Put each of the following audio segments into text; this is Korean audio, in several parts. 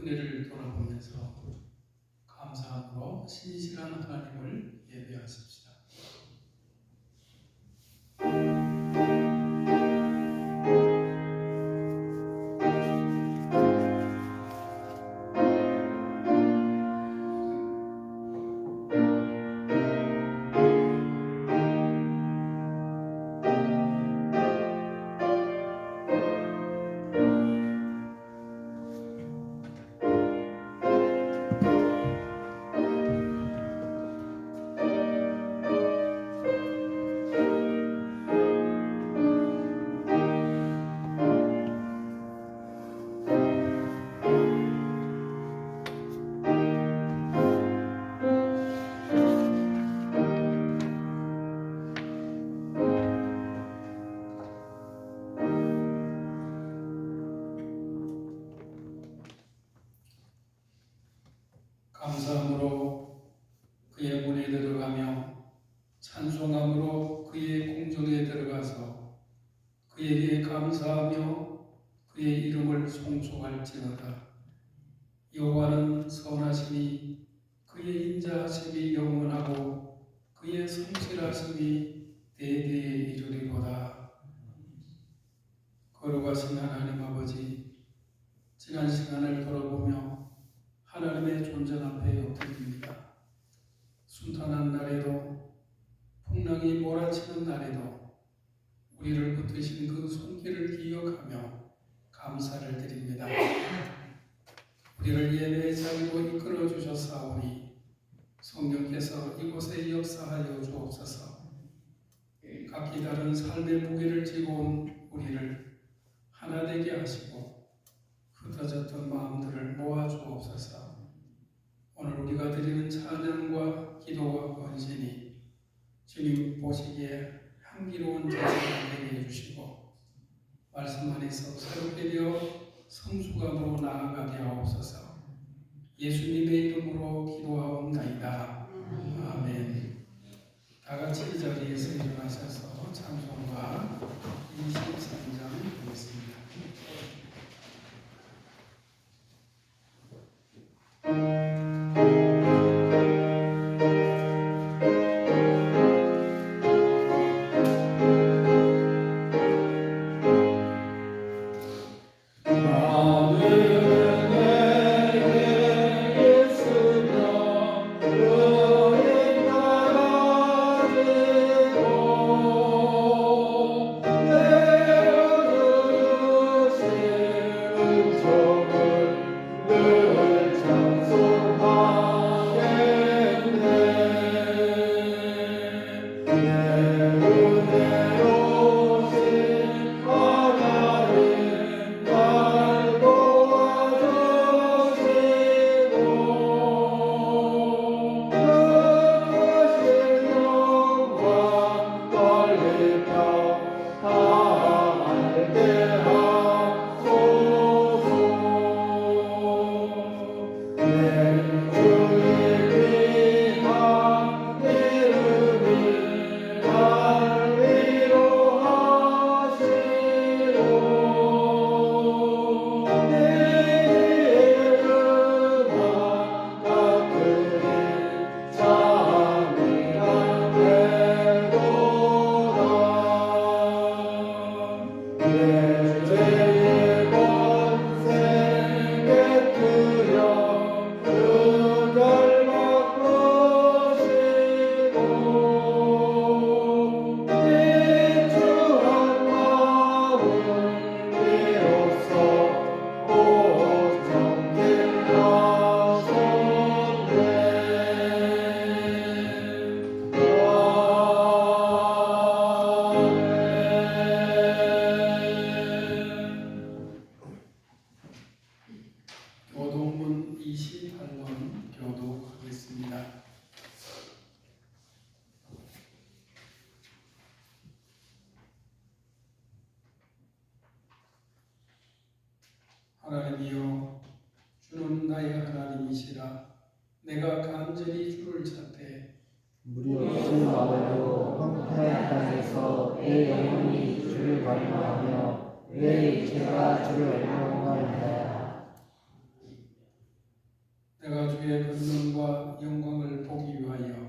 은혜를 돌아보면서 감사함으로 신실한 하나님을 예배하십시다. 감사함으로 그의 문에 들어가며 찬송함으로 그의 궁정에 들어가서 그에게 감사하며 그의 이름을 송축할지어다. 여호와는 선하시니 그의 인자하심이 영원하고 그의 성실하심이 대대에 이르리로다. 거룩하신 하나님 아버지, 지난 시간을 돌아보며 하나님의 존재 앞에 엎드립니다. 순탄한 날에도 풍랑이 몰아치는 날에도 우리를 붙드신 그 손길을 기억하며 감사를 드립니다. 우리를 예배의 자리로 이끌어 주셨사오니 성령께서 이곳에 역사하여 주옵소서. 각기 다른 삶의 무게를 지고 온 우리를 하나 되게 하시고 흩어졌던 마음들을 모아 주옵소서. 오늘 우리가 드리는 찬양과 기도와 헌신이 주님 보시기에 향기로운 제사가 되게 해주시고 말씀 안에서 새롭게 되어 성숙함으로 나아가게 하옵소서. 예수님의 이름으로 기도하옵나이다. 아멘. 다같이 이 자리에서 일어나셔서 찬송가 23장 보겠습니다. 교독문 28번 교독하겠습니다. 하나님이여, 주는 나의 하나님이시라. 내가 간절히 주를 찾되 물이 없이 말하여 황폐한 땅에서 내 영혼이 주를 갈망하며 내 육체가 주를 갈망하리라. 주의 권능과 영광을 보기 위하여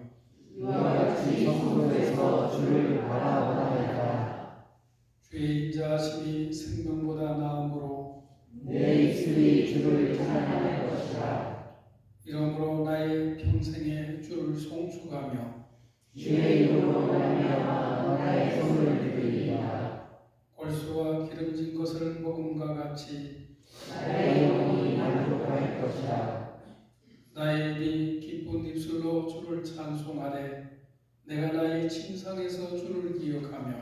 이와 같이 성도에서 주를 바라보나이다. 주의 인자하심이 생명보다 나음으로 내 입술이 주를 찬양할 것이라. 이러므로 나의 평생에 주를 송축하며 주의 이름으로 말미암아 나의 손을 드리리라. 골수와 기름진 것을 먹음과 같이 나의 영혼이 만족할 것이라. 나의 입이 기쁜 입술로 주를 찬송하되 내가 나의 침상에서 주를 기억하며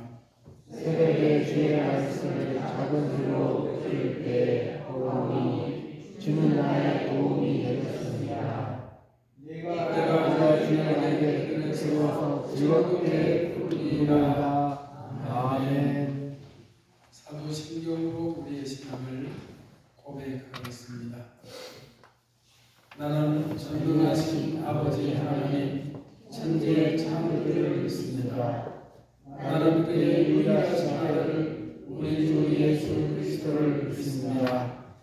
새벽에 주의 말씀을 작은 귀로 들을 때 보니 주는 나의 도움이 되셨습니다. 내가 주님에게 은혜 세워서 즐겁게 부르리라. 아멘. 사도신경으로 우리의 신앙을 고백하겠습니다. 나는 전능하신 아버지 하나님 천지의 창조주를 믿습니다. 나는 그의 유일하신 아들 우리 주 예수 그리스도를 믿습니다.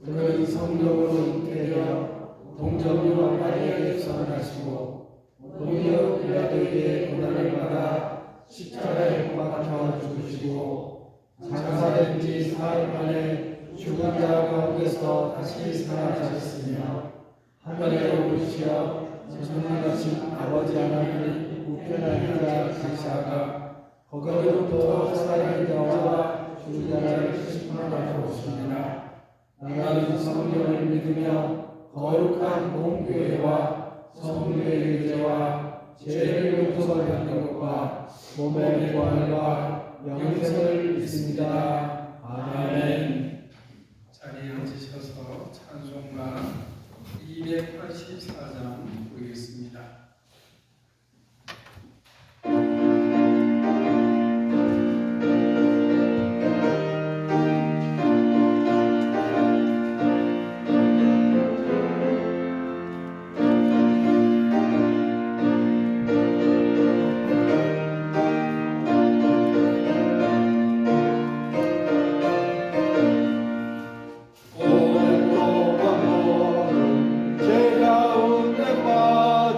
그는 성령으로 잉태되어 동정녀 마리아에게서 나시고 본디오 빌라도에게 고난을 받아 십자가에 못 박혀 죽으시고 장사된 지 사흘 만에 죽은 자 가운데서 다시 살아나셨으며 하늘에 오르시어 전능하신 아버지 하나님의 우편한 자 계시다가 거기로부터 살아있는 자와 죽은 자를 심판하러 오십니다. 나는 성령을 믿으며 거룩한 공교회와 성도의 의제와 죄를 용서받는 것과 몸의 부활과 영생을 믿습니다. 아멘. 자리에 앉으셔서 찬송가 284장 부르겠습니다. 제 가운데 빠져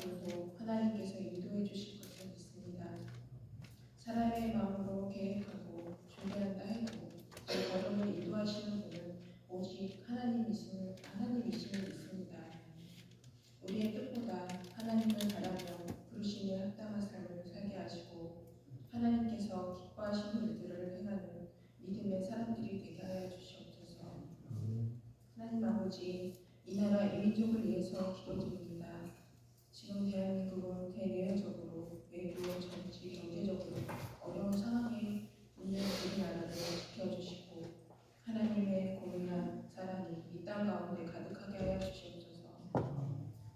앞으로도 하나님께서 인도해 주실 것을 믿습니다. 사람의 마음으로 계획하고 준비한다 해도 그 걸음을 인도하시는 분은 오직 하나님이심을 믿습니다. 우리의 뜻보다 하나님을 바라며 부르심에 합당한 삶을 살게 하시고 하나님께서 기뻐하시는 일들을 행하는 믿음의 사람들이 되게 하여 주시옵소서. 하나님 아버지, 이 나라 이 민족을 위해서 기도드립니다. 지금 대한민국은 대내외적으로 외교, 정치, 경제적으로 어려운 상황에 있는 우리나라를 지켜주시고 하나님의 공의와 사랑이 이 땅 가운데 가득하게 하여 주시옵소서.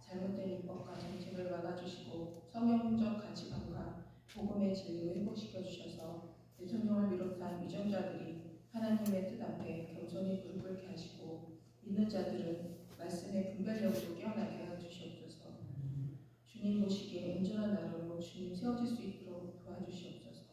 잘못된 입법과 정책을 막아주시고 성경적 가치관과 복음의 진리로 회복시켜 주셔서 대통령을 비롯한 위정자들이 하나님의 뜻 앞에 겸손히 무릎 꿇게 하시고 믿는 자들은 말씀의 분별력으로 깨어나게 하여 주시옵소서. 주님 보시기에 온전한 나라로 주님 세워질 수 있도록 도와주시옵소서.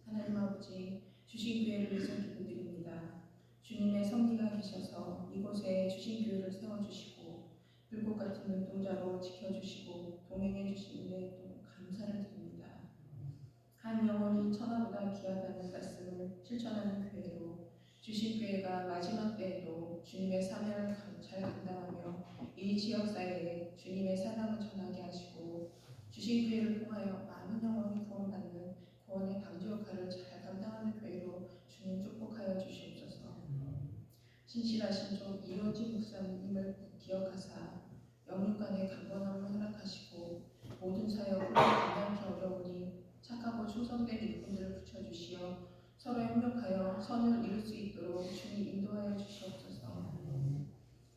하나님 아버지, 주신 교회를 위해서 기도드립니다. 주님의 섭리가 계셔서 이곳에 주신 교회를 세워주시고 불꽃 같은 눈동자로 지켜주시고 동행해 주신 은혜에 또 감사를 드립니다. 한 영혼이 천하보다 귀하다는 말씀을 실천하는 교회로 주신 교회가 마지막 때에도 주님의 사명을 잘 감당하며 이 지역 사회에 주님의 사랑을 전하게 하시고 주신 교회를 통하여 많은 영혼이 구원받는 구원의 방주 역할을 잘 감당하는 교회로 주님 축복하여 주시옵소서. 신실하신 종 이효진 목사님을 기억하사 영육간의 강건함을 허락하시고 모든 사역을 감당하기 어려우니 착하고 충성된 일꾼들을 붙여주시어 서로 협력하여 선을 이룰 수 있도록 주님 인도하여 주시옵소서.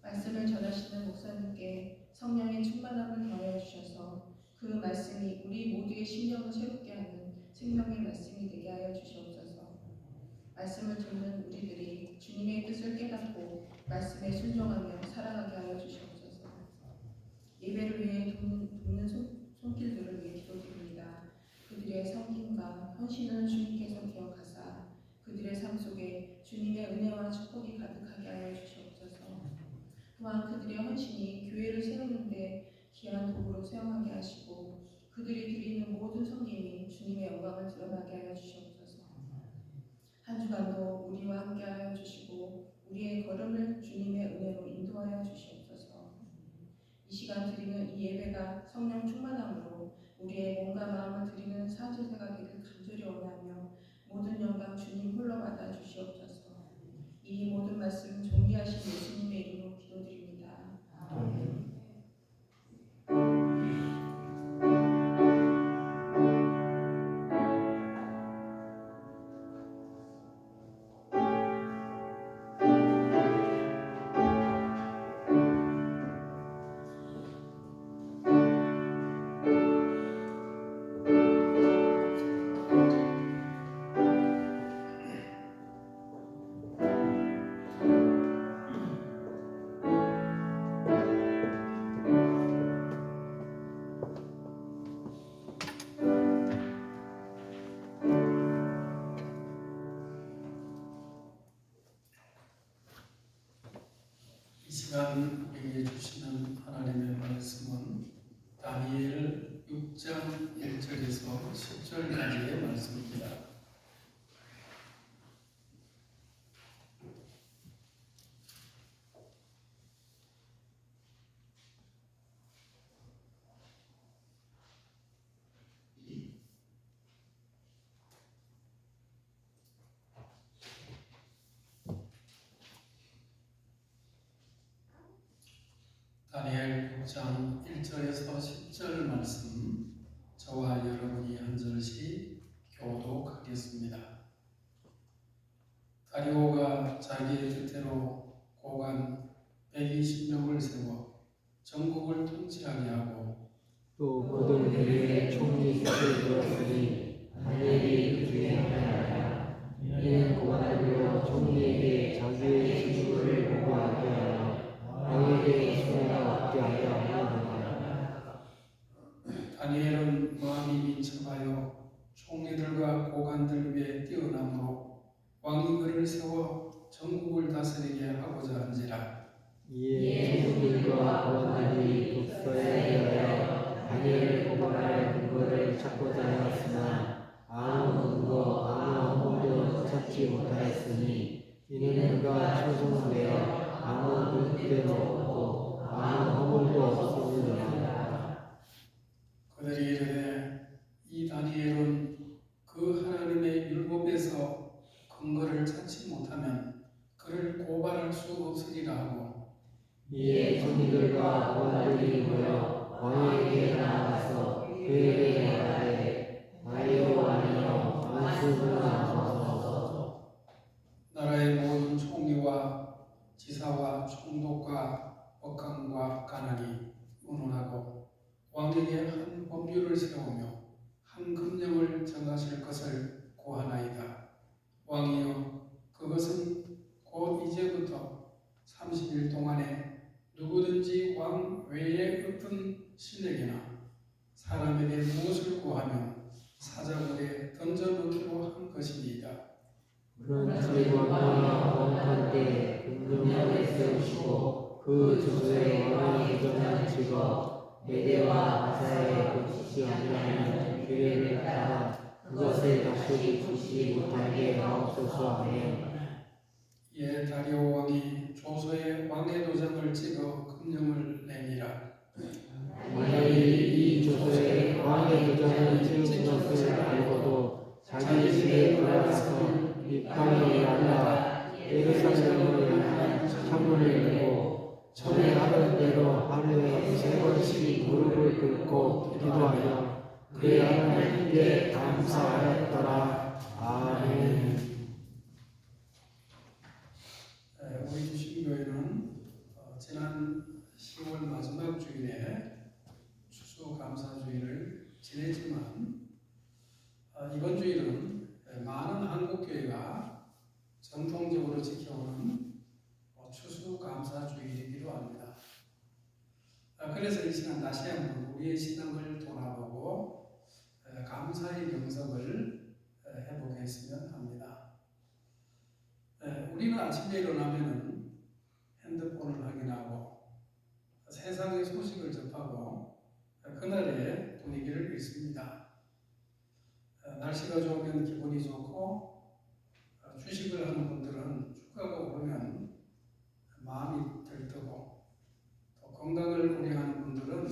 말씀을 전하시는 목사님께 성령의 충만함을 더하여 주셔서 그 말씀이 우리 모두의 심령을 새롭게 하는 생명의 말씀이 되게 하여 주시옵소서. 말씀을 듣는 우리들이 주님의 뜻을 깨닫고 말씀에 순종하며 살아가게 하여 주시옵소서. 예배를 위해 돕는 손길들을 위해 기도드립니다. 그들의 섬김과 헌신을 주님께서 기억하사 그들의 삶 속에 주님의 은혜와 축복이 가득하게 하여 주시옵소서. 또한 그들의 헌신이 교회를 세우는 데 귀한 도구로 사용하게 하시고 그들이 드리는 모든 섬김이 주님의 영광을 드러나게 하여 주시옵소서. 한 주간도 우리와 함께 하여 주시고 우리의 걸음을 주님의 은혜로 인도하여 주시옵소서. 이 시간 드리는 이 예배가 성령 충만함으로 우리의 몸과 마음을 드리는 사제사가 되길 간절히 원하며 모든 영광 주님 홀로 받아 주시옵소서. 이 모든 말씀 존귀하신 예수님의 이름으로 기도드립니다. 아멘. 이 시간 우리에게 주시는 하나님의 말씀은 다니엘 6장 1절에서 10절까지의 말씀입니다. 다니엘 6장 1절에서 10절 말씀 저와 여러분이 한 절씩 교독하겠습니다. 다리오가 자기의 뜻대로 고관 120명을 세워 전국을 통치하게 하고 또 모든 민족의 총리 뜻을 들었으니 다니엘이 그 중에 하나라. 이는 고관하려 총리에게 자기의 지식을 보고하게 하여 왕에게 수혜가 없게 하려 함이니라. 다니엘은 마음이 민첩하여 총리들과 고관들 위에 뛰어남으로 왕이 그를 세워 전국을 다스리게 하고자 한지라. 이에 총리들과 고관들이 독서에 대하여 그들이 이르되 이 다니엘은 그 하나님의 율법에서 근거를 찾지 못하면 그를 고발할 수 없으리라 하고 이에 종들과 원들이 모여 왕에게 나아가서 그에게 말하되 다리오 왕이여 안수하소서. 나라의 모든 총리와 지사와 총독과 법관과 간원이 의논하고 왕에게 한 법률을 세우며 한 금령을 정하실 것을 고하나이다. 왕이여 그것은 곧 이제부터 30일 동안에 누구든지 왕 외에 어떤 신에게나 사람에게 무엇을 구하면 사자굴에 던져넣기로 한 것이니이다. 그런즉 왕이 원한 때 금령을 세우시고 그 주소에 왕의 도장을 찍어 메대와 아사에 붙이지 아니하는 규례를 따라 그것을 다시 붙이지 못하게 하옵소서. 아멘. 이에 다리오 왕이 조서에 왕의 도장을 찍어 금령을 내니라. 만약에 이 조서에 왕의 도장을 찍은 것을 알고도 자기 집에 돌아가서 입방에 일어나 예루살렘을 향한 창문을 열고 전에 하던 대로 하루에 3번씩 무릎을 꿇고 기도하며 그의 하나님께 감사하였더라. 아멘. 우리 주신교회는 지난 10월 마지막 주일에 추수감사주일을 지냈지만 이번 주일은 많은 한국교회가 전통적으로 지켜오는 추수감사주일이기도 합니다. 그래서 이 시간 다시 한번 우리의 신앙을 돌아보고 감사의 명상을 해보겠으면 합니다. 우리는 아침에 일어나면 핸드폰을 확인하고 세상의 소식을 접하고 그날의 분위기를 읽습니다. 날씨가 좋으면 기분이 좋고 주식을 하는 분들은 주가가 오르면 마음이 들뜨고 또 건강을 우려하는 분들은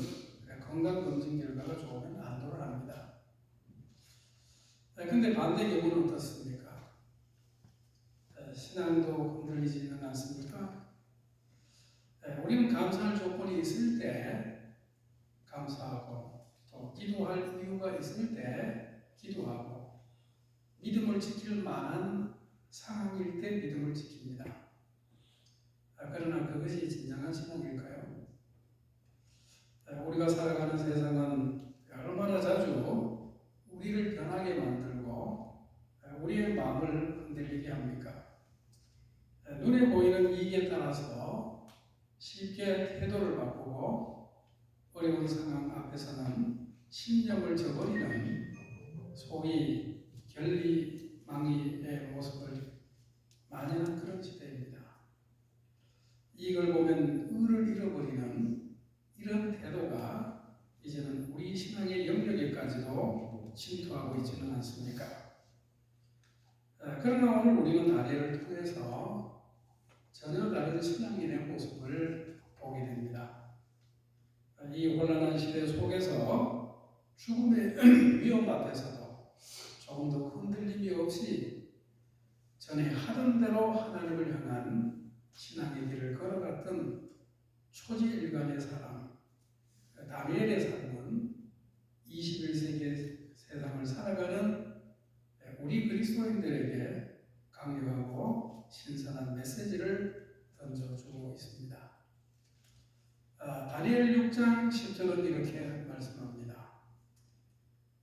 건강검진 결과가 좋으면 안도를 합니다. 근데 반대 경우는 어떻습니까? 신앙도 흔들리지는 않습니까? 우리는 감사할 조건이 있을 때 감사하고 또 기도할 이유가 있을 때 기도하고 믿음을 지킬 만한 상황일 때 믿음을 지킵니다. 그러나 그것이 진정한 신앙일까요? 우리가 살아가는 세상은 얼마나 자주 우리를 변하게 만들고 우리의 마음을 흔들리게 합니까? 눈에 보이는 이익에 따라서 쉽게 태도를 바꾸고 어려운 상황 앞에서는 신념을 저버리는 소위 결리망이의 모습을 만연한 그런 시대입니다. 이걸 보면 의를 잃어버리는 이런 태도가 이제는 우리 신앙의 영역에까지도 침투하고 있지는 않습니까? 그러나 오늘 우리는 다니엘을 통해서 전혀 다른 신앙인의 모습을 보게 됩니다. 이 혼란한 시대 속에서 죽음의 위험 앞에서도 조금 더 흔들림이 없이 전에 하던 대로 하나님을 향한 신앙의 길을 걸어갔던 초지일관의 사람 다니엘의 삶은 21세기 세상을 살아가는 우리 그리스도인들에게 강력하고 신선한 메시지를 던져주고 있습니다. 다니엘 6장 10절은 이렇게 말씀합니다.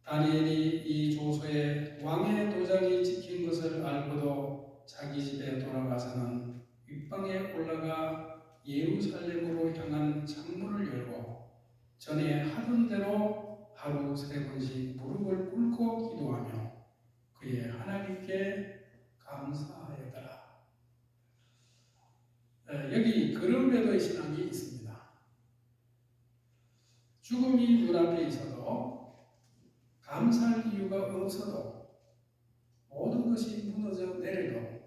다니엘이 이 조서에 왕의 도장이 찍힌 것을 알고도 자기 집에 돌아가서는 윗방에 올라가 예루살렘으로 향한 창문을 열고 전에 하던 대로 하루 3번씩 무릎을 꿇고 기도하며 그의 하나님께 감사하였더라. 여기 그럼에도의 신앙이 있습니다. 죽음이 눈앞에 있어도 감사할 이유가 없어도 모든 것이 무너져 내려도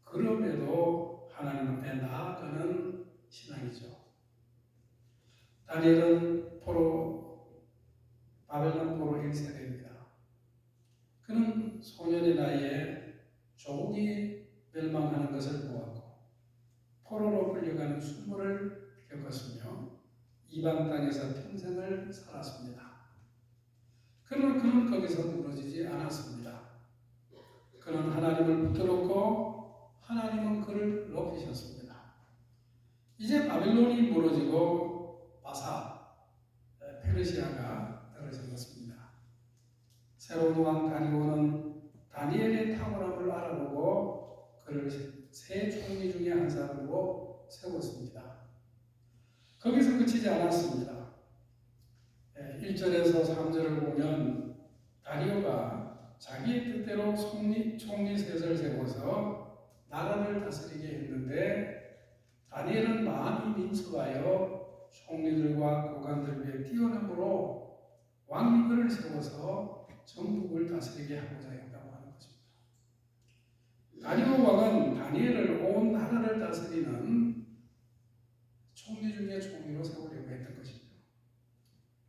그럼에도 하나님 앞에 나아가는 신앙이죠. 다니엘은 포로 소년의 나이에 조국이 멸망하는 것을 보았고 포로로 끌려가는 수모를 겪었으며 이방 땅에서 평생을 살았습니다. 그러나 그는 거기서 무너지지 않았습니다. 그는 하나님을 붙들었고 하나님은 그를 높이셨습니다. 이제 바빌론이 무너지고 바사, 페르시아가 들어섰습니다. 새로운 왕 다리오는 다니엘의 탁월함을 알아보고 그를 세 총리 중에 한 사람으로 세웠습니다. 거기서 그치지 않았습니다. 1절에서 3절을 보면 다리오가 자기의 뜻대로 총리 셋을 세워서 나라를 다스리게 했는데 다니엘은 마음이 민첩하여 총리들과 고관들 위에 뛰어남으로 왕이 그를 세워서 전국을 다스리게 하고자 했다고 하는 것입니다. 다리오 왕은 다니엘을 온 나라를 다스리는 총리 중에 총리로 세우려고 했던 것입니다.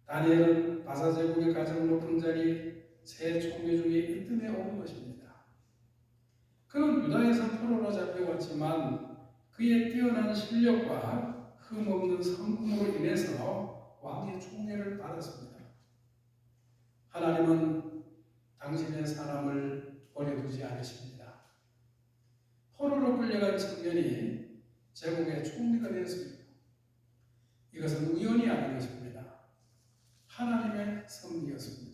다니엘은 바사 제국의 가장 높은 자리 세 총리 중에 1등에 오른 것입니다. 그는 유다에서 포로로 잡혀왔지만 그의 뛰어난 실력과 흠없는 성공으로 인해서 왕의 총애를 받았습니다. 하나님은 당신의 사람을 버려두지 않으십니다. 포로로 끌려간 청년이 제국의 총리가 되었습니다. 이것은 우연이 아닌 것입니다. 하나님의 섭리였습니다.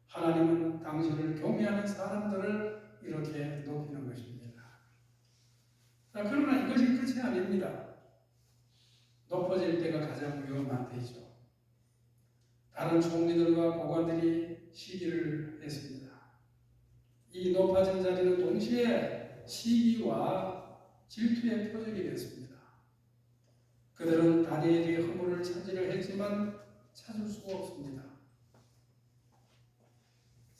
하나님은 당신을 경외하는 사람들을 이렇게 높이는 것입니다. 그러나 이것이 끝이 아닙니다. 높아질 때가 가장 위험한 때이죠. 다른 총리들과 고관들이 시기를 했습니다. 이 높아진 자리는 동시에 시기와 질투의 표적이 됐습니다. 그들은 다니엘이 허물을 차지를 했지만 찾을 수가 없습니다.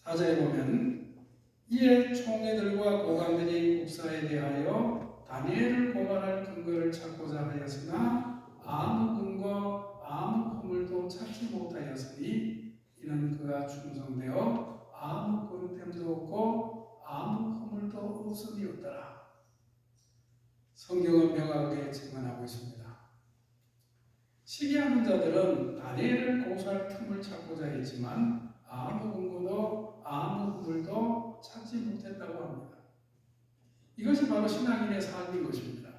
4절에 보면 이에 총리들과 고관들이 국사에 대하여 다니엘을 고발할 근거를 찾고자 하였으나 아무 근거 아무 허물도 찾지 못하였으니 이는 그가 충성되어 아무 거룩됨도 없고 아무 허물도 없음이었더라. 성경은 명확하게 증언하고 있습니다. 시기하는 자들은 다니엘을 고소할 틈을 찾고자 했지만 아무 근거도 아무 허물도 찾지 못했다고 합니다. 이것이 바로 신앙인의 삶인 것입니다.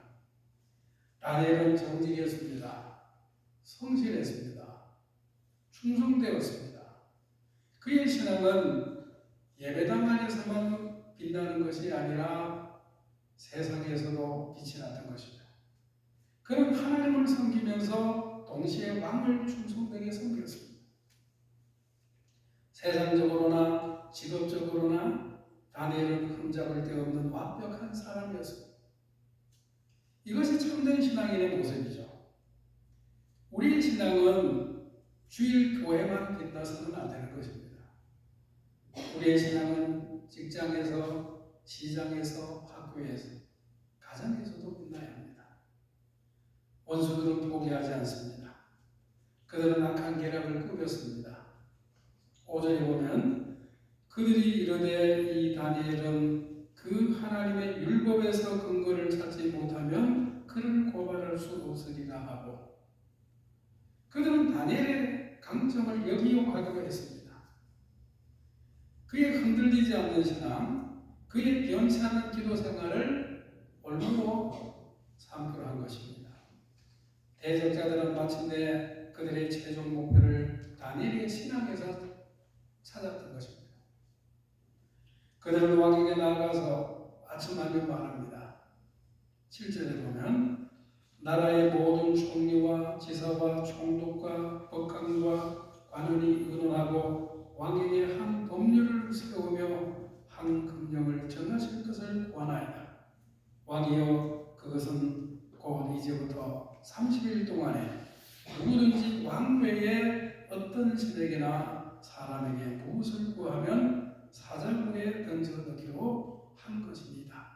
다니엘은 정직했습니다. 성실했습니다. 충성되었습니다. 그의 신앙은 예배당 안에서만 빛나는 것이 아니라 세상에서도 빛이 났던 것입니다. 그는 하나님을 섬기면서 동시에 왕을 충성되게 섬겼습니다. 세상적으로나 직업적으로나 다니엘은 흠잡을 데 없는 완벽한 사람이었습니다. 이것이 참된 신앙인의 모습이죠. 우리의 신앙은 주일 교회만 빛나서는 안 되는 것입니다. 우리의 신앙은 직장에서, 시장에서, 학교에서, 가정에서도 빛나야 합니다. 원수들은 포기하지 않습니다. 그들은 악한 계략을 꾸몄습니다. 5절에 보면 그들이 이르되 이 다니엘은 그 하나님의 율법에서 근거를 찾지 못하면 그를 고발할 수 없으리라 하고 그들은 다니엘의 강점을 역이용하려고 했습니다. 그의 흔들리지 않는 신앙, 그의 변치 않는 기도 생활을 올무로 삼기로 한 것입니다. 대적자들은 마침내 그들의 최종 목표를 다니엘의 신앙에서 찾았던 것입니다. 그들은 왕에게 나아가서 아첨하며 말합니다. 7절에 보면 나라의 모든 총리와 지사와 총독과 법관과 관원이 의논하고 왕에게 한 법률을 세우며 한 금령을 정하실 것을 원하이다. 왕이여 그것은 곧 이제부터 30일 동안에 누구든지 왕 외에 어떤 신에게나 사람에게 무엇을 구하면 사자굴에 던져 넣기로 한 것입니다.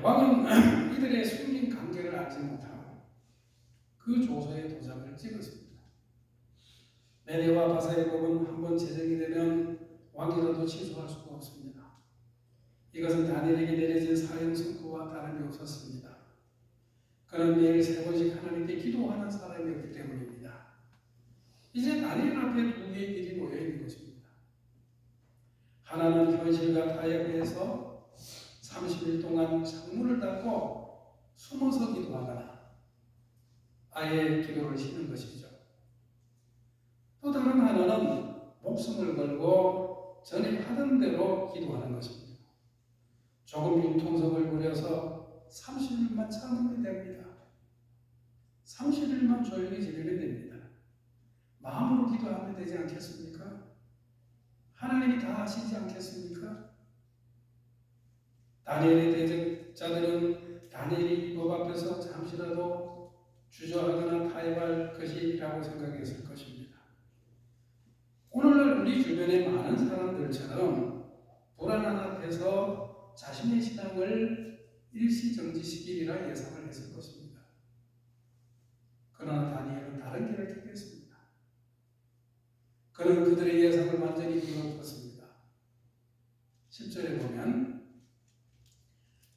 왕은 이들의 숨긴 관계를 알지 못하고 그 조서에 도장을 찍었습니다. 메대와 바사의 법은 한번 제정이 되면 왕이라도 취소할 수가 없습니다. 이것은 다니엘에게 내려진 사형 선고와 다름이 없었습니다. 그는 매일 3번씩 하나님께 기도하는 사람이었기 때문입니다. 이제 다니엘 앞에 두 개의 길이 놓여 있는 것입니다. 하나는 현실과 타협해서 30일 동안 창문을 닫고 숨어서 기도하거나 아예 기도를 쉬는 것이죠. 또 다른 하나는 목숨을 걸고 전에 하던 대로 기도하는 것입니다. 조금 융통성을 부려서 30일만 참으면 됩니다. 30일만 조용히 지내면 됩니다. 마음으로 기도하면 되지 않겠습니까? 하나님이 다 아시지 않겠습니까? 다니엘의 대적자들은 다니엘이 이 법 앞에서 잠시라도 주저하거나 타협할 것이라고 생각했을 것입니다. 오늘날 우리 주변의 많은 사람들처럼 불안한 앞에서 자신의 신앙을 일시정지시키리라 예상을 했을 것입니다. 그러나 다니엘은 다른 길을 택했습니다. 그는 그들의 예상을 완전히 뒤엎었습니다. 10절에 보면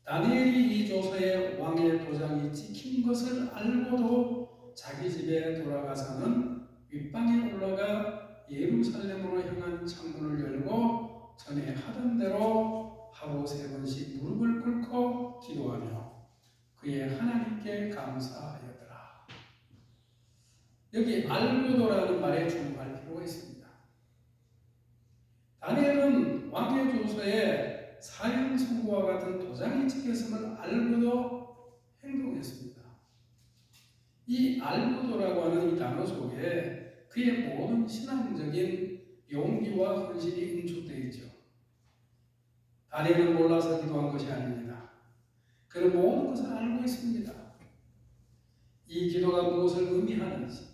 다니엘이 이 조서에 왕의 도장이 찍힌 것을 알고도 자기 집에 돌아가서는 윗방에 올라가 예루살렘으로 향한 창문을 열고 전에 하던 대로 하루 3번씩 무릎을 꿇고 기도하며 그의 하나님께 감사하였더라. 여기 알고도라는 말에 주목할 필요가 있습니다. 다니엘은 왕의 조서에 사형 선고와 같은 도장이 찍혔음을 알고도 행동했습니다. 이 알고도라고 하는 이 단어 속에 그의 모든 신앙적인 용기와 헌신이 응축되어 있죠. 다니엘은 몰라서 기도한 것이 아닙니다. 그는 모든 것을 알고 있습니다. 이 기도가 무엇을 의미하는지,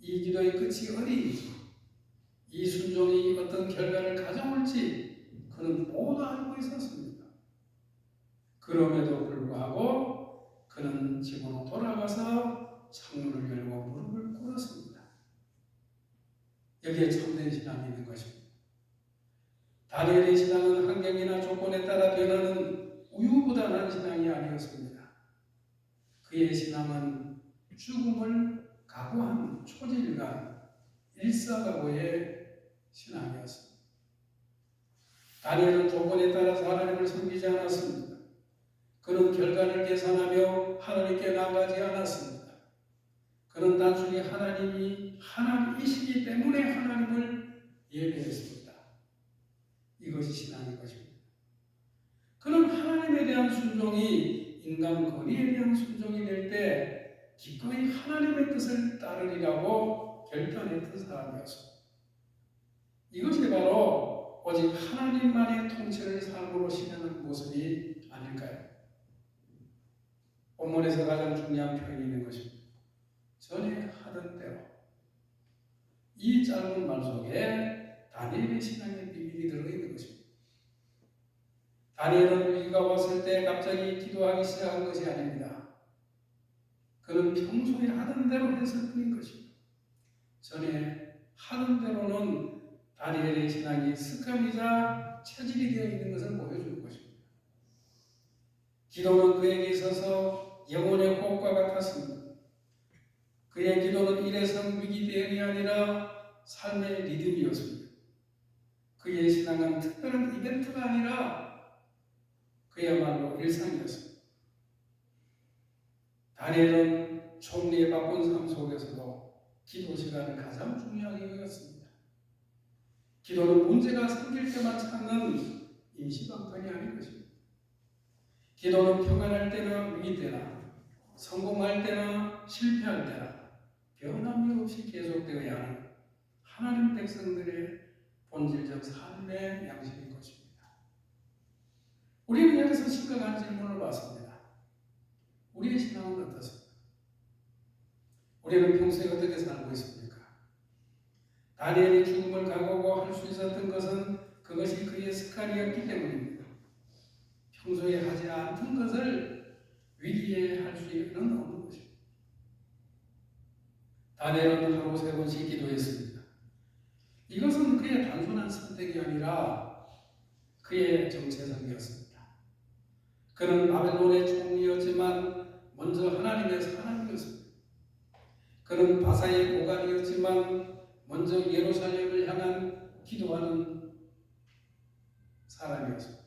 이 기도의 끝이 어디인지, 이 순종이 어떤 결과를 가져올지 그는 모두 알고 있었습니다. 그럼에도 불구하고 그는 집으로 돌아가서 창문을 열고 무릎을 꿇었습니다. 여기에 참된 신앙이 있는 것입니다. 다니엘의 신앙은 환경이나 조건에 따라 변하는 우유부단한 신앙이 아니었습니다. 그의 신앙은 죽음을 각오한 초질간 일사각오의 신앙이었습니다. 다니엘은 조건에 따라서 하나님을 섬기지 않았습니다. 그는 결과를 계산하며 하나님께 나가지 않았습니다. 그는 단순히 하나님이 하나님이시기 때문에 하나님을 예배했습니다. 이것이 신앙인 것입니다. 그는 하나님에 대한 순종이 인간 권위에 대한 순종이 될 때 기꺼이 하나님의 뜻을 따르리라고 결단했던 사람이었습니다. 이것이 바로 오직 하나님만의 통치를 삶으로 실현하는 모습이 아닐까요? 본문에서 가장 중요한 표현이 있는 것입니다. 전에 하던 대로. 이 짧은 말 속에 다니엘의 신앙의 비밀이 들어있는 것입니다. 다니엘은 위기가 왔을 때 갑자기 기도하기 시작한 것이 아닙니다. 그는 평소에 하던 대로 했을 뿐인 것입니다. 전에 하던 대로는 다니엘의 신앙이 습관이자 체질이 되어 있는 것을 보여주는 것입니다. 기도는 그에게 있어서 영혼의 호흡과 같았습니다. 그의 기도는 일회성 위기 대응이 아니라 삶의 리듬이었습니다. 그의 신앙은 특별한 이벤트가 아니라 그야말로 일상이었습니다. 다니엘은 총리의 바쁜 삶 속에서도 기도 시간을 가장 중요하게 여겼습니다. 기도는 문제가 생길 때만 찾는 임시방편이 아닌 것입니다. 기도는 평안할 때나 위기 때나 성공할 때나 실패할 때나 변함이 없이 계속되어야 하는 하나님 백성들의 본질적 삶의 양식인 것입니다. 우리는 여기서 심각한 질문을 받습니다. 우리의 신앙은 어떻습니까? 우리는 평소에 어떻게 살고 있습니까? 다니엘이 죽음을 각오하고 할 수 있었던 것은 그것이 그의 습관이었기 때문입니다. 평소에 하지 않던 것을 위기에 할 수는 없는 것입니다. 다니엘은 하루 3번씩 기도했습니다. 이것은 그의 단순한 선택이 아니라 그의 정체성이었습니다. 그는 바벨론의 총리였지만 먼저 하나님의 사람이었습니다. 그는 바사의 고관이었지만 먼저 예루살렘을 향한 기도하는 사람이었습니다.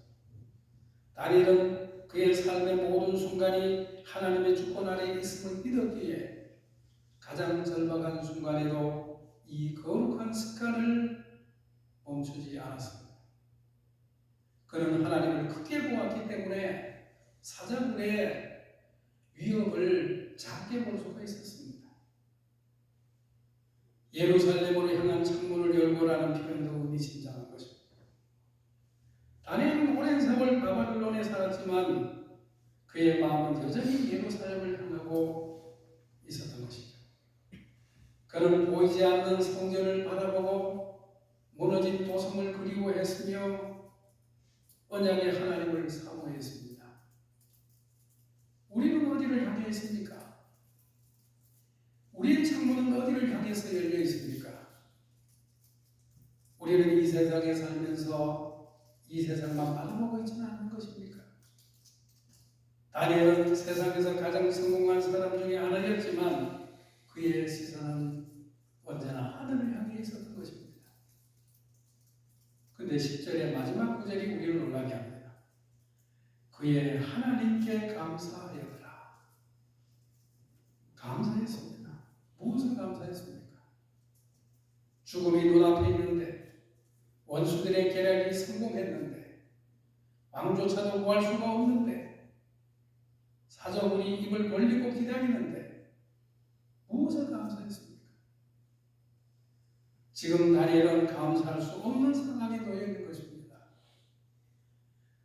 다니엘은 그의 삶의 모든 순간이 하나님의 주권 아래 있음을 믿었기에 가장 절박한 순간에도 이 거룩한 습관을 멈추지 않았습니다. 그는 하나님을 크게 보았기 때문에 사자굴의 위협을 작게 볼 수가 있었습니다. 예루살렘으로 향한 창문을 열고라는 표현도 의미심장한 것입니다. 다니엘은 오랜 세월 바벨론에 살았지만 그의 마음은 여전히 예루살렘을 향하고 있었던 것이죠. 그는 보이지 않는 성전을 바라보고 무너진 도성을 그리워했으며 언약의 하나님을 사모했습니다. 우리는 어디를 향해 있습니까? 우리의 창문은 어디를 향해서 열려 있습니까? 우리는 이 세상에 살면서 이 세상만 바라보고 있지는 않은 것입니까? 다니엘은 세상에서 가장 성공한 사람 중에 하나였지만 그의 시선은 언제나 하늘을 향해 있었던 것입니다. 근데 10절의 마지막 구절이 우리를 놀라게 합니다. 그의 하나님께 감사하였더라. 감사했습니다. 무엇을 감사했습니까? 죽음이 눈앞에 있는데 원수들의 계략이 성공했는데 왕조차도 구할 수가 없는데 사자굴이 입을 벌리고 기다리는데 무엇을 감사했습니까? 지금 다니엘은 감사할 수 없는 상황에 놓여 있는 것입니다.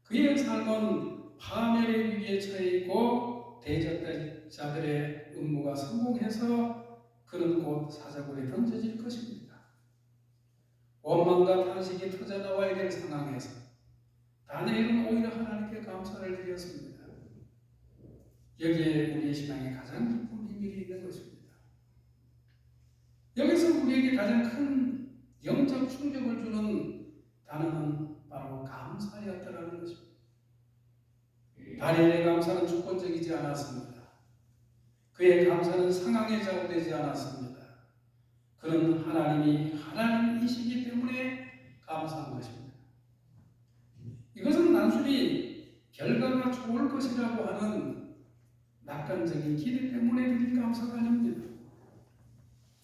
그의 삶은 파멸의 위기에 처해 있고 대적자들의 음모가 성공해서 그는 곧 사자굴에 던져질 것입니다. 원망과 탄식이 터져나와야 될 상황에서 다니엘은 오히려 하나님께 감사를 드렸습니다. 여기에 우리의 신앙에 가장 깊은 비밀이 있는 것입니다. 여기서 우리에게 가장 큰 영적 충격을 주는 단어는 바로 감사였다라는 것입니다. 다니엘의 감사는 주권적이지 않았습니다. 그의 감사는 상황에 좌우되지 않았습니다. 그는 하나님이 하나님이시기 때문에 감사한 것입니다. 이것은 단순히 결과가 좋을 것이라고 하는 낙관적인 기대 때문에 드린 감사가 아닙니다.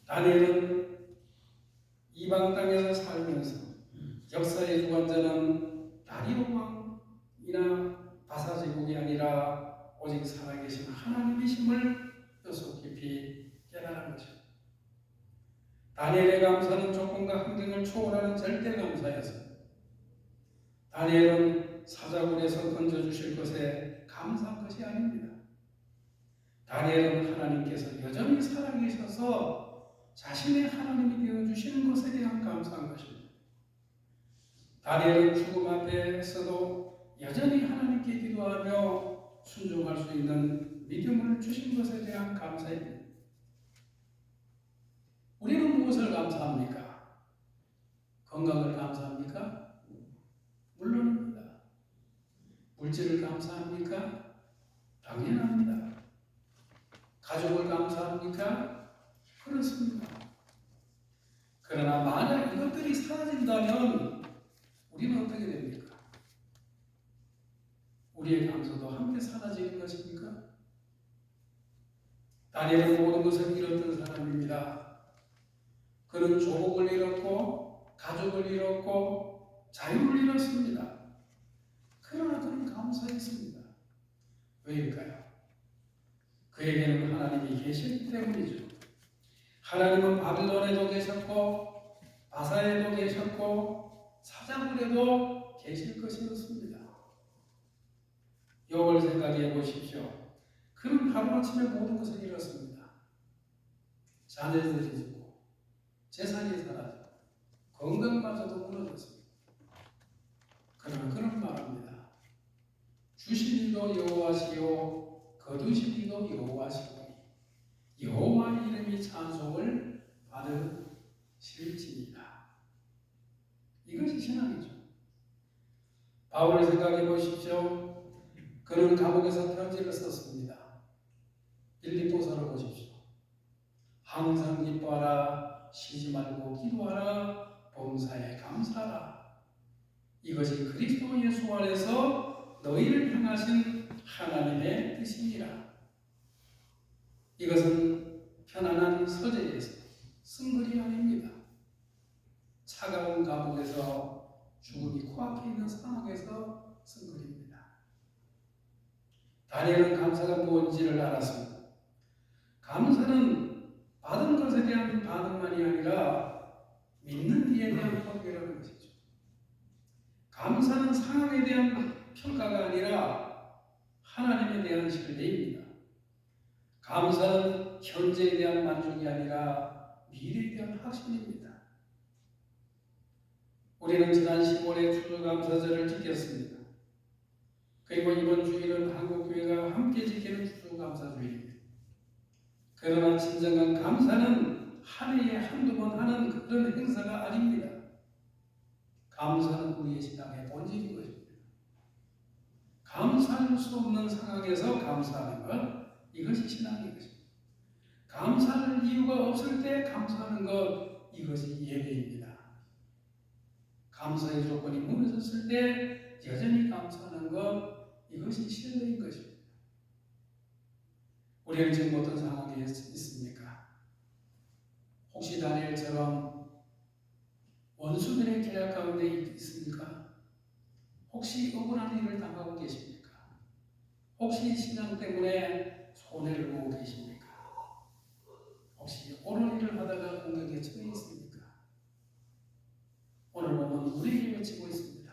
다니엘은 이방 땅에서 살면서 역사의 주관자는 다리오 왕이나 바사 제국이 아니라 오직 살아계신 하나님이심을 뼈속 깊이 깨달은 것입니다. 다니엘의 감사는 조건과 환경을 초월하는 절대 감사였습니다. 다니엘은 사자굴에서 던져주실 것에 감사한 것이 아닙니다. 다니엘은 하나님께서 여전히 살아계셔서 자신의 하나님이 되어주시는 것에 대한 감사한 것입니다. 다니엘은 죽음 앞에서도 여전히 하나님께 기도하며 순종할 수 있는 믿음을 주신 것에 대한 감사입니다. 우리는 무엇을 감사합니까? 건강을 감사합니까? 물론입니다. 물질을 감사합니까? 당연합니다. 가족을 감사합니까? 그렇습니다. 그러나 만약 이것들이 사라진다면 우리는 어떻게 됩니까? 우리의 감사도 함께 사라지는 것입니까? 다니엘은 모든 것을 잃었던 사람입니다. 그는 조국을 잃었고 가족을 잃었고 자유를 잃었습니다. 그러나 그는 감사했습니다. 왜일까요? 그에게는 하나님이 계시기 때문이죠. 하나님은 바빌론에도 계셨고 바사에도 계셨고 사자굴에도 계실 것이었습니다. 욥을 생각해 보십시오. 그는 하루아침에 모든 것을 잃었습니다. 자녀들이 죽고 재산이 사라지고 건강마저도 무너졌습니다. 그러나 그런 말합니다. 주신 이도 여호와시요 거두신 이도 여호와시고 여호와의 이름이 찬송을 받으실지니라. 이것이 신앙이죠. 바울을 생각해 보십시오. 그는 감옥에서 편지를 썼습니다. 빌립보서를 보십시오. 항상 기뻐하라, 쉬지 말고 기도하라, 범사에 감사하라. 이것이 그리스도 예수 안에서 너희를 향하신 하나님의 뜻이니라. 이것은 편안한 서재에서 쓴 글이 아닙니다. 차가운 감옥에서 죽음이 코앞에 있는 상황에서 쓴 글입니다. 다니엘은 감사가 무엇인지를 알았습니다. 감사는 받은 것에 대한 반응만이 아니라 믿는 이에 대한 회개라는 것이죠. 감사는 상황에 대한 평가가 아니라 하나님에 대한 신뢰입니다. 감사는 현재에 대한 만족이 아니라 미래에 대한 확신입니다. 우리는 지난 10월에 추수감사절을 지켰습니다. 그리고 이번 주일은 한국교회가 함께 지키는 추수감사주일입니다. 그러나 진정한 감사는 한 해에 한두 번 하는 그런 행사가 아닙니다. 감사는 우리의 신앙의 본질인 것입니다. 감사할 수 없는 상황에서 감사하는 것, 이것이 신앙인 것입니다. 감사할 이유가 없을 때 감사하는 것, 이것이 예배입니다. 감사의 조건이 무너졌을 때 여전히 감사하는 것, 이것이 신뢰인 것입니다. 우리는 지금 어떤 상황에 있습니까? 혹시 다니엘처럼 원수들의 계략 가운데 있습니까? 혹시 억울한 일을 당하고 계십니까? 혹시 신앙 때문에 손해를 보고 계십니까? 혹시 옳은 일을 하다가 공격에 처해 있습니까? 오늘 보면 우리에게 외치고 있습니다.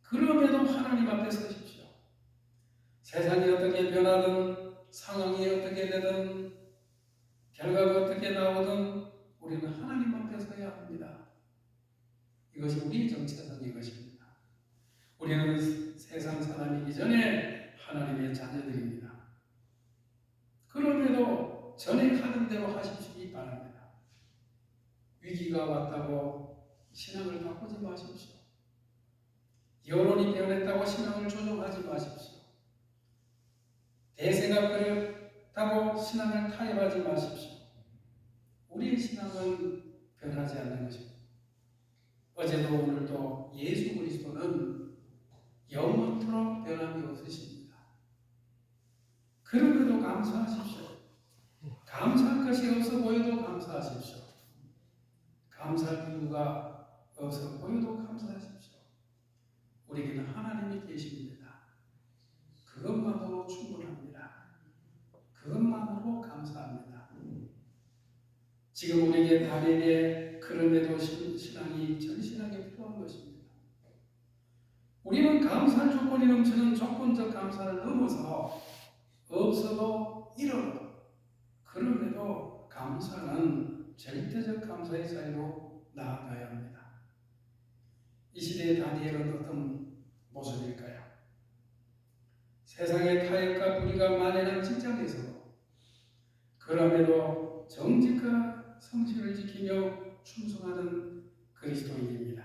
그럼에도 하나님 앞에 서십시오. 세상이 어떻게 변하든 상황이 어떻게 되든 결과가 어떻게 나오든 우리는 하나님 앞에 서야 합니다. 이것이 우리의 정체성인 것입니다. 우리는 세상 사람이기 전에 하나님의 자녀들입니다. 그럼에도 전에 하던 대로 하시기 바랍니다. 위기가 왔다고 신앙을 바꾸지 마십시오. 여론이 변했다고 신앙을 조종하지 마십시오. 대세가 그렇다고 신앙을 타협하지 마십시오. 우리의 신앙은 변하지 않는 것입니다. 어제도 오늘도 예수 그리스도는 영원토록 변함이 없으십니다. 그럼에도 감사하십시오. 감사할 것이 없어 보여도 감사하십시오. 감사할 이유가 없어 보여도 감사하십시오. 우리에게는 하나님이 계십니다. 그것만으로 충분합니다. 그것만으로 감사합니다. 지금 우리에게 다니엘의 그럼에도 신앙이 절실하게 필요한 것입니다. 우리는 감사할 조건이 넘치는 조건적 감사를 넘어서 없어도 잃어도 그럼에도 감사는 절대적 감사의 자리로 나아가야 합니다. 이 시대의 다니엘은 어떤 모습일까요? 세상의 타협과 불의가 만연한 직장에서도 그럼에도 정직과 성실을 지키며 충성하는 그리스도인입니다.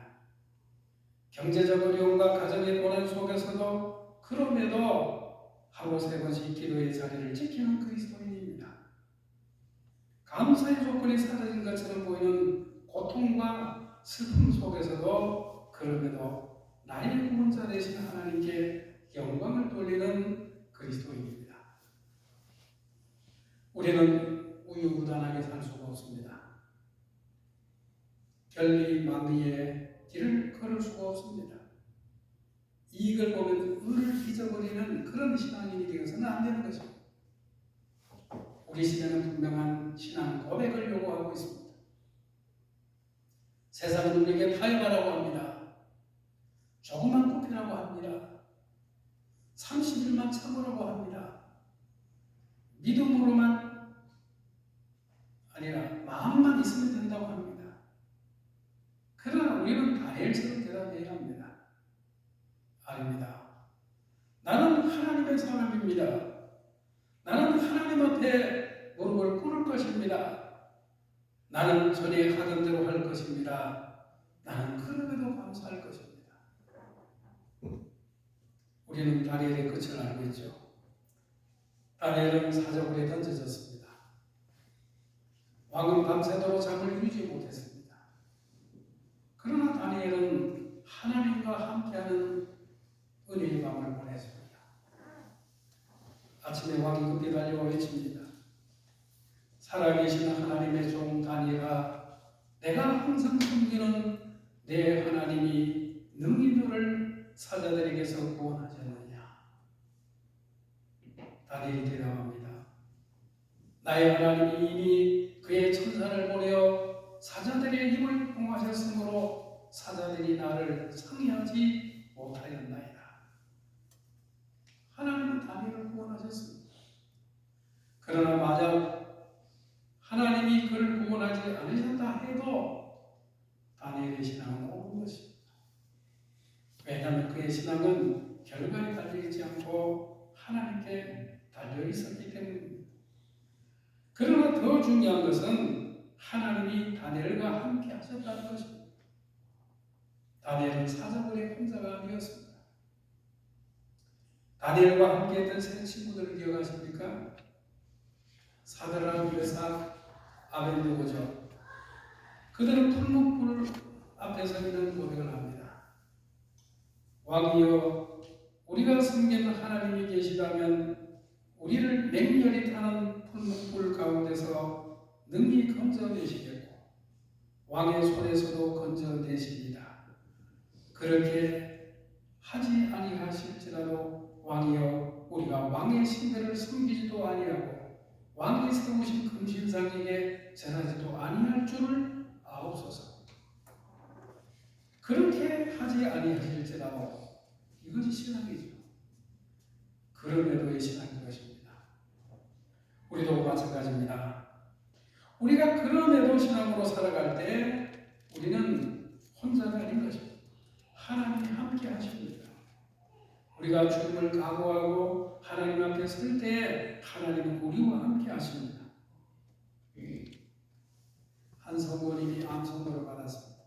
경제적 어려움과 가정의 고난 속에서도 그럼에도 하루 3번씩 기도의 자리를 지키는 그리스도인입니다. 감사의 조건이 사라진 것처럼 보이는 고통과 슬픔 속에서도 그럼에도 나의 구원자 되신 하나님께 영광을 돌리는 그리스도인입니다. 우리는 우유부단하게 살 수가 없습니다. 결리망리의 길을 걸을 수가 없습니다. 이익을 보면 의를 잊어버리는 그런 신앙인이 되어서는 안 되는 것입니다. 우리 시대는 분명한 신앙 고백을 요구하고 있습니다. 세상은 우리에게 타협하라고 합니다. 조금만 굽히라고 합니다. 30일만 참으라고 합니다. 믿음으로만 아니라 마음만 있으면 된다고 합니다. 그러나 우리는 다니엘처럼 대답해야 합니다. 아닙니다. 나는 하나님의 사람입니다. 나는 하나님 앞에 무릎을 꿇을 것입니다. 나는 전에 하던 대로 할 것입니다. 나는 그럼에도 감사할 것입니다. 우리는 다니엘의 끝을 알고 있죠. 다니엘은 사자굴에 던져졌습니다. 왕은 밤새도록 잠을 이루지 못했습니다. 그러나 다니엘은 하나님과 함께하는 은혜의 밤을 보냈습니다. 아침에 왕이 급히 달려와 외칩니다. 살아계신 하나님의 종 다니엘아, 내가 항상 섬기는 내 하나님이 능히 너를 사자들에게서 구원하지 않느냐. 다니엘이 대답합니다. 나의 하나님이 이미 그의 천사를 보내어 사자들의 입을 봉하셨으므로 사자들이 나를 상해하지 못하였나이다. 하나님은 다니엘을 구원하셨습니다. 그러나 만약 하나님이 그를 구원하지 않으셨다 해도 다니엘의 신앙은 옳은 것입니다. 왜냐하면 그의 신앙은 결과에 달려있지 않고 하나님께 달려있었기 때문입니다. 그러나 더 중요한 것은 하나님이 다니엘과 함께 하셨다는 것입니다. 다니엘은 사자굴의 혼자가 아니었습니다. 다니엘과 함께 했던 세 친구들을 기억하십니까? 사드락, 메삭, 아벤느고죠. 그들은 풀무불 앞에 서 있는 고백을 합니다. 왕이여, 우리가 섬기는 하나님이 계시다면 우리를 맹렬히 타는 풀무불 가운데서 능히 건져내시겠고 왕의 손에서도 건져내십니다. 그렇게 하지 아니하실지라도 왕이여, 우리가 왕의 신들을 섬기지도 아니하고 왕이 세우신 금신상에게 전하지도 아니할 줄을 아옵소서. 그렇게 하지 아니하실지라도 이것이 신앙이죠. 그럼에도의 신앙인 것입니다. 우리도 마찬가지입니다. 우리가 그럼에도 신앙으로 살아갈 때 우리는 혼자가 아닌 것입니다. 하나님이 함께 하십니다. 우리가 죽음을 각오하고 하나님 앞에 설 때 하나님은 우리와 함께 하십니다. 한 성도님이 암 선고를 받았습니다.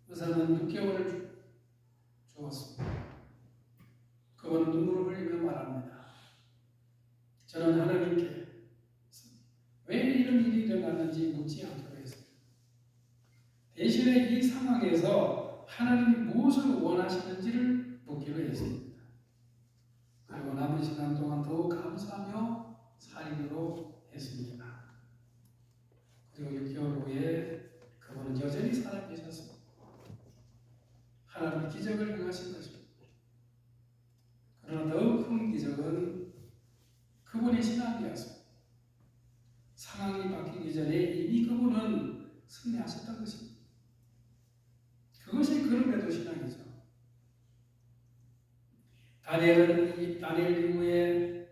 의사는 6개월을 주었습니다. 그분은 눈물을 흘리며 말합니다. 저는 하나님께 왜 이런 일이 일어났는지 묻지 않기로 했습니다. 대신에 이 상황에서 하나님이 무엇을 원하시는지를 묻기로 했습니다. 그리고 남은 시간 동안 더욱 감사하며 살기로 했습니다. 그리고 6개월 후에 그분은 여전히 살아계셨습니다. 하나님이 기적을 행하신 것입니다. 그러나 더욱 큰 기적은 그분의 신앙이었습니다. 상황이 바뀌기 전에 이미 그분은 승리하셨던 것입니다. 그것이 그럼에도 신앙이죠. 다니엘 이후에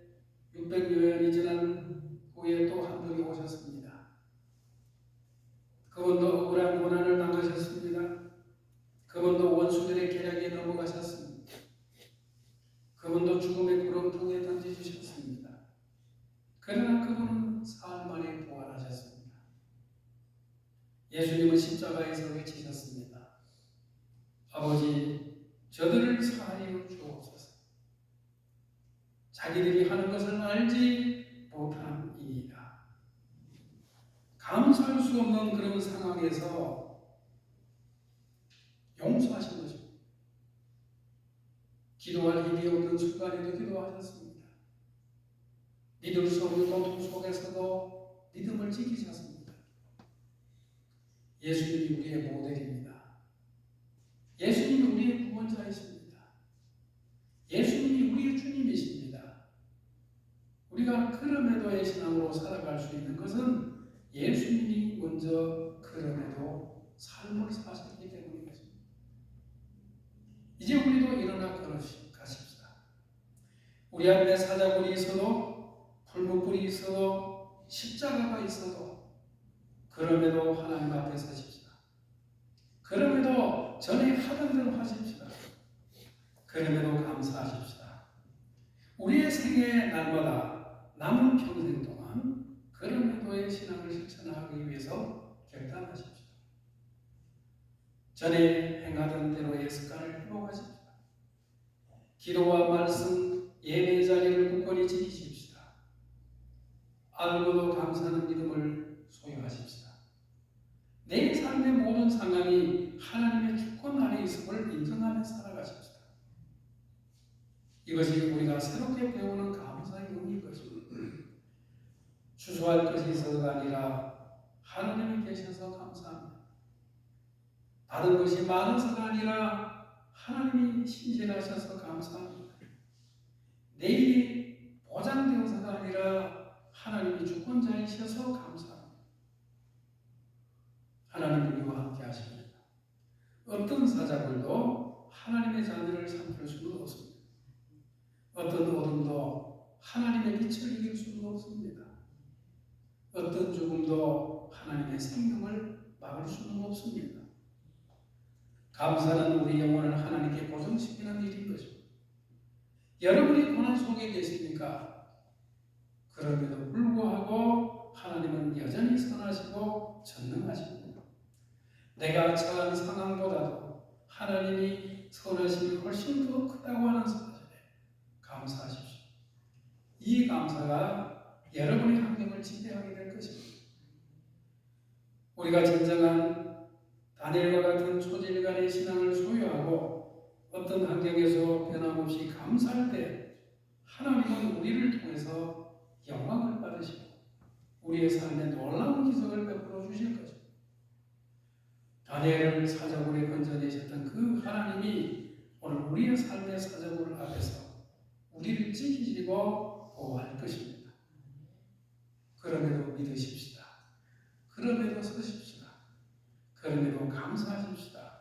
600여년이 지난 후에 또 한 분이 오셨습니다. 그분도 억울한 고난을 당하셨습니다. 그분도 원수들의 계략에 넘어가셨습니다. 그분도 죽음의 구렁텅이에 던져주셨습니다. 그러나 그분은 사흘 만에 부활하셨습니다. 예수님은 십자가에서 외치셨습니다. 아버지, 저들을 사하여 주옵소서. 자기들이 하는 것을 알지 못함이니이다. 감수할 수 없는 그런 상황에서 용서하신 것입니다. 기도할 힘이 없는 순간에도 기도하셨습니다. 믿을 수 없는 고통 속에서도 믿음을 지키셨습니다. 예수님이 우리의 모델입니다. 예수님이 우리의 구원자이십니다. 예수님이 우리의 주님이십니다. 우리가 그럼에도의 신앙으로 살아갈 수 있는 것은 예수님이 먼저 그럼에도 삶을 사셨기 때문입니다. 이제 우리도 일어나 가십시다. 우리 앞에 사자굴이 있어도 풀무불이 있어도 십자가가 있어도 그럼에도 하나님 앞에 서십시다. 그럼에도 전에 하던 대로 하십시다. 그럼에도 감사하십시다. 우리의 생애 날마다 남은 평생 동안 그럼에도의 신앙을 실천하기 위해서 결단하십시오. 전에 행하던 대로의 습관을 회복하십시오. 기도와 말씀, 예배 자리를 굳건히 지키십시다. 알고도 감사하는 믿음을 소유하십시다. 내 삶의 모든 상황이 하나님의 주권 아래 있음을 인정하며 살아가십시다. 이것이 우리가 새롭게 배우는 감사의 의미인 것입니다. 추수할 것이 있어서가 아니라 하나님이 계셔서 감사합니다. 받은 것이 많아서가 아니라 하나님이 신실하셔서 감사합니다. 내일이 보장되어서가 아니라 하나님이 주권자이셔서 감사합니다. 하나님 우리와 함께 하십니다. 어떤 사자들도 하나님의 자녀를 삼킬 수는 없습니다. 어떤 어둠도 하나님의 빛을 이길 수는 없습니다. 어떤 죽음도 하나님의 생명을 막을 수는 없습니다. 감사는 우리 영혼을 하나님께 고정시키는 일인 것입니다. 여러분이 고난 속에 계십니까? 그럼에도 불구하고 하나님은 여전히 선하시고 전능하십니다. 내가 처한 상황보다도 하나님이 선하심이 훨씬 더 크다고 하는 사실에 감사하십시오. 이 감사가 여러분의 환경을 지배하게 될 것입니다. 우리가 진정한 다니엘과 같은 초질간의 신앙을 소유하고 어떤 환경에서 변함없이 감사할 때 하나님은 우리를 통해서 영광을 받으시고 우리의 삶에 놀라운 기적을 베풀어 주실 것입니다. 다니엘을 사자굴에 건져내셨던 그 하나님이 오늘 우리의 삶의 사자굴 앞에서 우리를 지키시고 보호할 것입니다. 그럼에도 믿으십시다. 그럼에도 서십시다. 그럼에도 감사하십시다.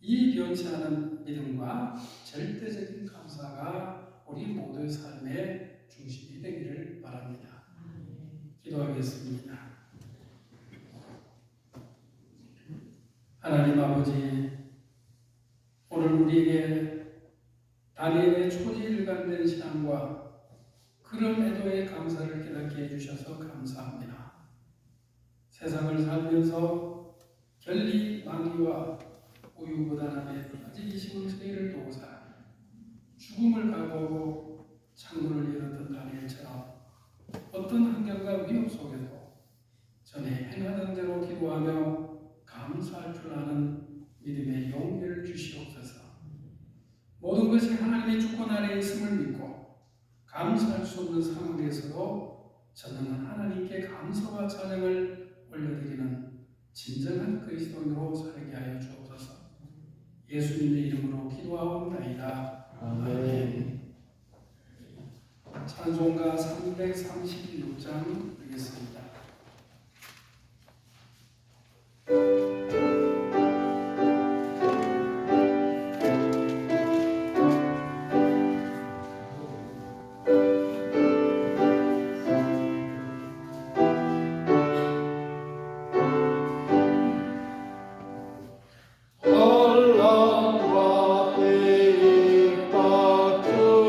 이 변치 않은 믿음과 절대적인 감사가 우리 모두의 삶의 중심이 되기를 바랍니다. 기도하겠습니다. 하나님 아버지, 오늘 우리에게 다니엘의 초지일관된 신앙과 그런 애도의 감사를 깨닫게 해주셔서 감사합니다. 세상을 살면서 결리 망기와 우유부단함에 빠지기심은 저희를 도우사 죽음을 각오하고 창문을 열었던 다니엘처럼 어떤 환경과 위협 속에도 전에 행하던 대로 기도하며 감사할 줄 아는 믿음의 용기를 주시옵소서. 모든 것이 하나님의 주권 아래 있음을 믿고 감사할 수 없는 상황에서도 전능한 하나님께 감사와 찬양을 올려드리는 진정한 그리스도인으로 살게 하여 주옵소서. 예수님의 이름으로 기도하옵나이다. 아멘. 찬송가 336장 드리겠습니다. Oh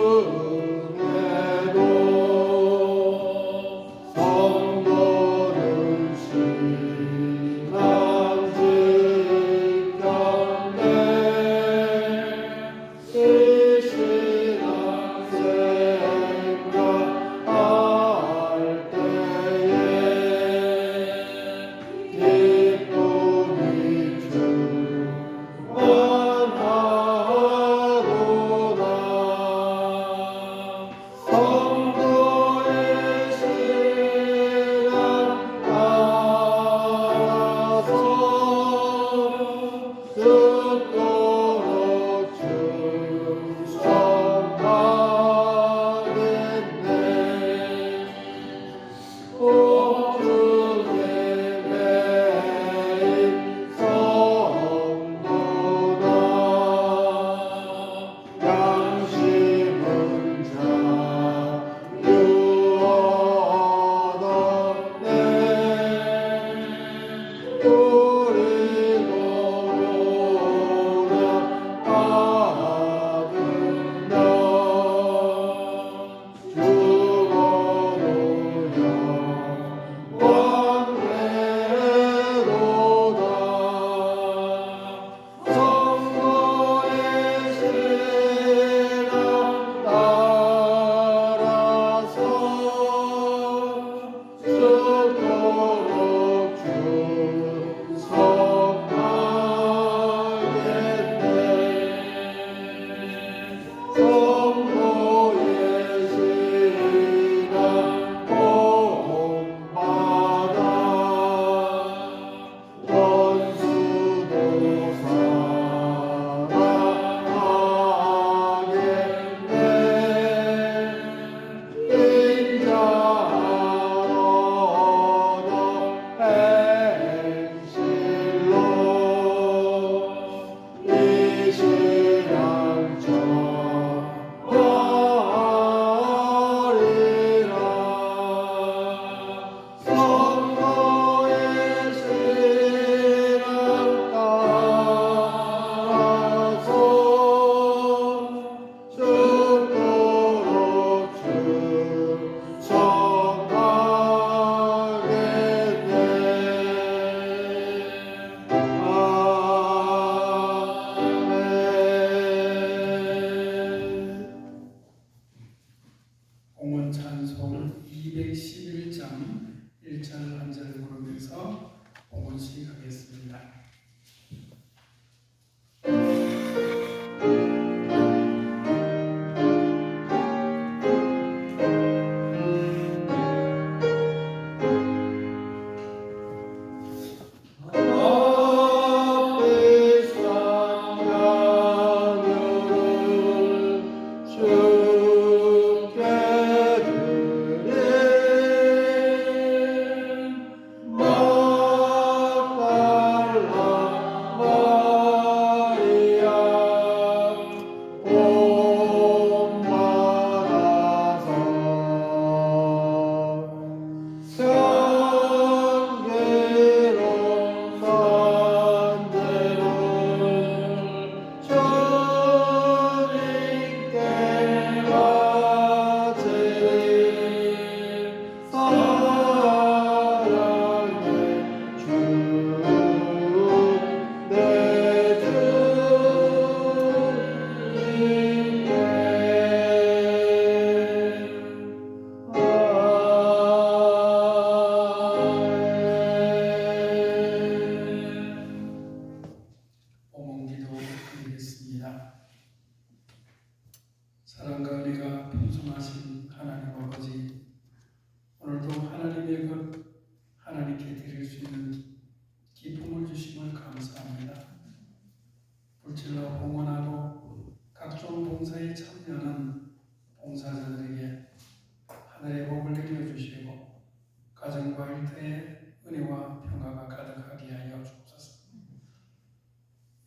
가정과 일터에 은혜와 평화가 가득하게 하여 주옵소서.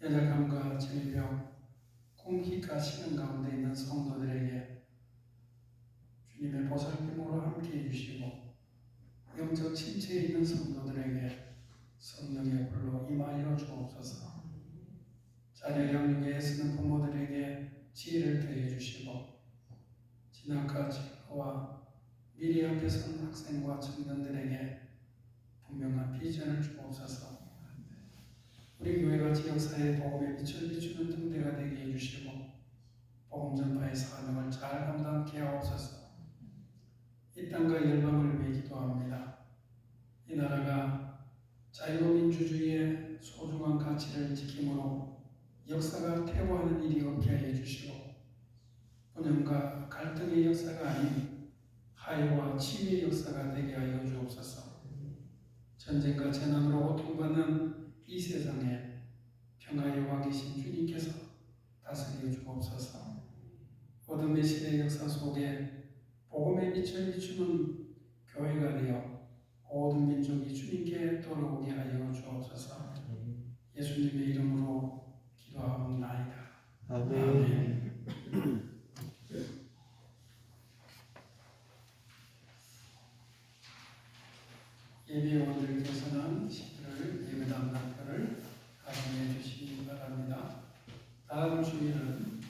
연약함과 질병, 공기가 시는 가운데 있는 성도들에게 주님의 보살핌으로 함께해 주시고 영적 침체에 있는 성도들에게 성령의 불로 임하여 주옵소서. 자녀 양육에 애쓰는 부모들에게 지혜를 더해 주시고 진학과 진로와 미래 앞에 선 학생과 청년들에게 분명한 비전을 주옵소서. 우리 교회가 지역사회 복음에 빛을 비추는 등대가 되게 해주시고 복음 전파의 사명을 잘 감당케 하옵소서. 이 땅과 열방을 위해 기도합니다. 이 나라가 자유민주주의의 소중한 가치를 지킴으로 역사가 퇴보하는 일이 없게 해주시고 분열과 갈등의 역사가 아닌 화해와 치유의 역사가 되게 하여 주옵소서. 전쟁과 재난으로 고통받는 이 세상에 평화의 왕이신 주님께서 다스려 주옵소서. 어둠의 시대 역사 속에 복음의 빛을 비추는 교회가 되어 모든 민족이 주님께 돌아오게 하여 주옵소서. 예수님의 이름으로 기도하옵나이다. 아멘. 예배원들께서는 시를 예배 담당표를 가정해 주시기 바랍니다. 다음 주일은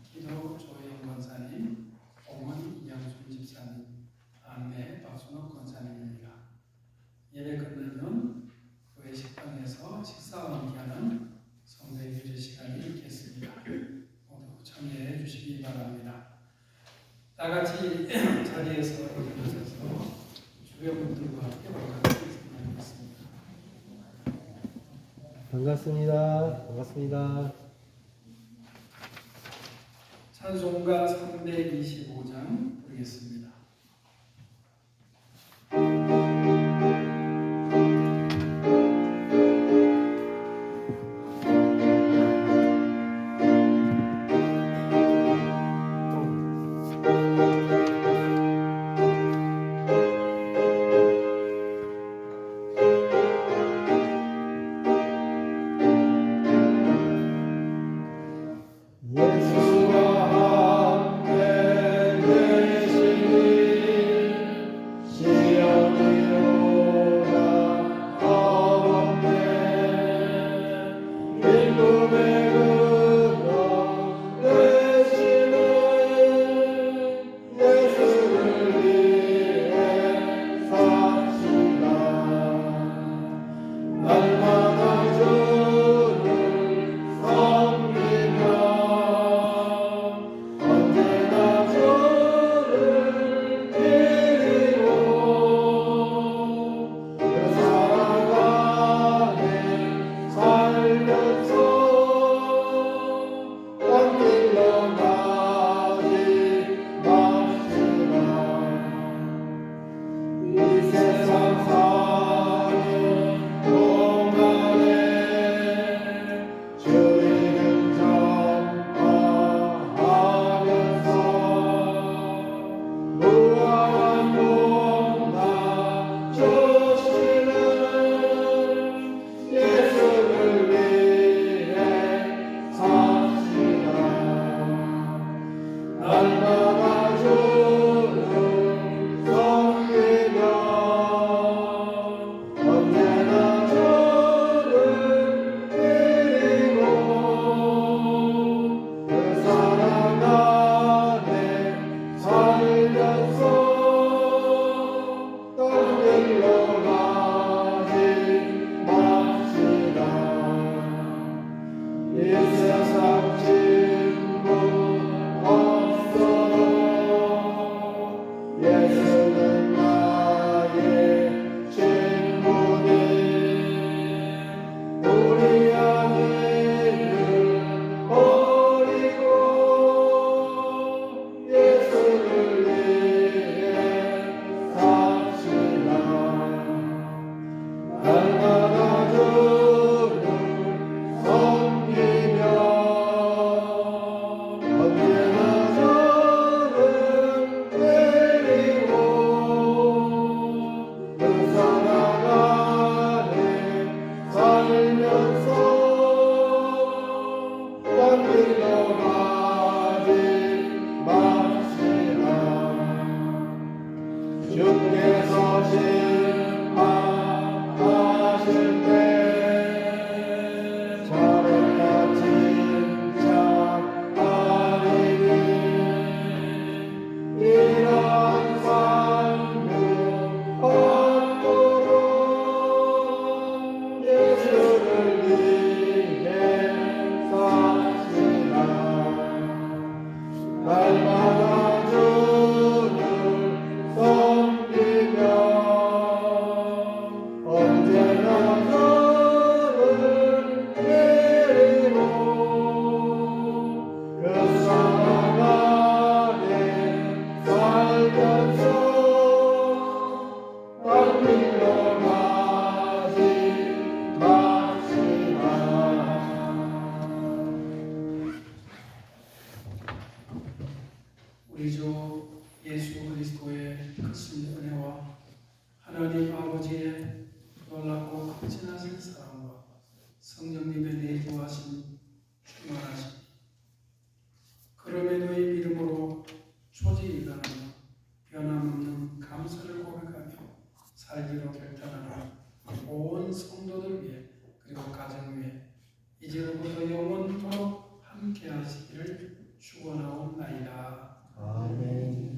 기도 조영 권사님, 봉헌 이양순 집사님, 안내 박순옥 권사님입니다. 예배 끝나면 교회 식당에서 식사와 함께하는 성대 유재 시간이 있겠습니다. 모두 참여해 주시기 바랍니다. 다 같이 자리에서 일어나셔서 주변 분들과 함께 반갑습니다. 반갑습니다. 반갑습니다. 찬송가 325장 부르겠습니다. 예수와 함께 계신 거리로 가지 마시라. 우리 주 예수 그리스도의 크신 은혜와 하나님 아버지의 놀랍고 극진하신 사랑과 성령님의 내주하신 충만하심, 그럼에도 이 믿음으로 조직이가며 변함없는 감사를 고백하며 살기로 결단하는 온 성도들 위해 그리고 가정 위해 이제로부터 영원토록 함께 하시기를 축원하옵나이다. 아멘.